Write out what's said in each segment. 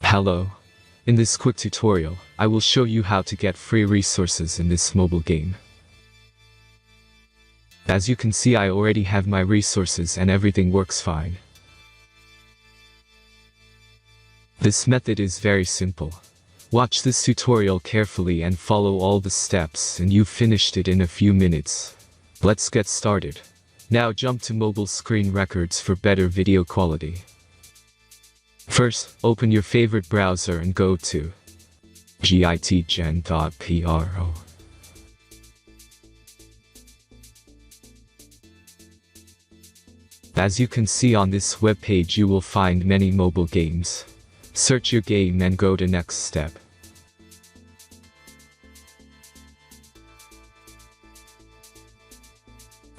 Hello. In this quick tutorial, I will show you how to get free resources in this mobile game. As you can see, I already have my resources and everything works fine. This method is very simple. Watch this tutorial carefully and follow all the steps and you've finished it in a few minutes. Let's get started. Now jump to mobile screen records for better video quality. First, open your favorite browser and go to gitgen.pro. As you can see on this web page, you will find many mobile games. Search your game and go to next step.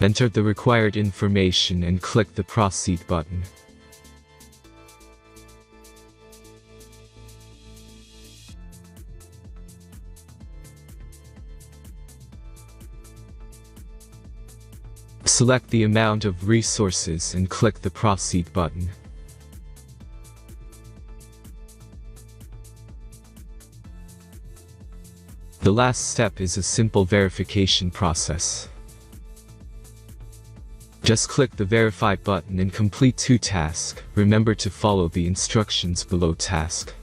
Enter the required information and click the proceed button. Select the amount of resources and click the proceed button. The last step is a simple verification process. Just click the verify button and complete 2 tasks. Remember to follow the instructions below task.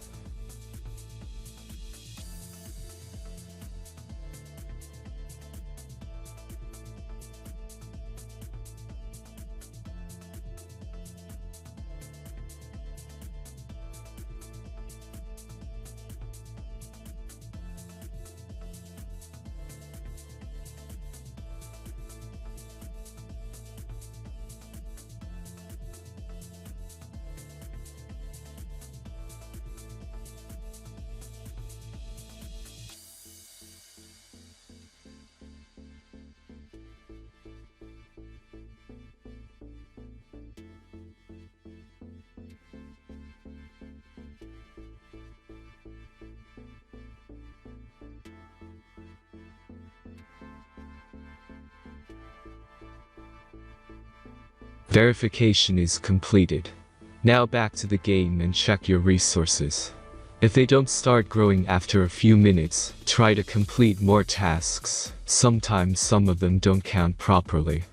Verification is completed. Now back to the game and check your resources. If they don't start growing after a few minutes, try to complete more tasks. Sometimes some of them don't count properly.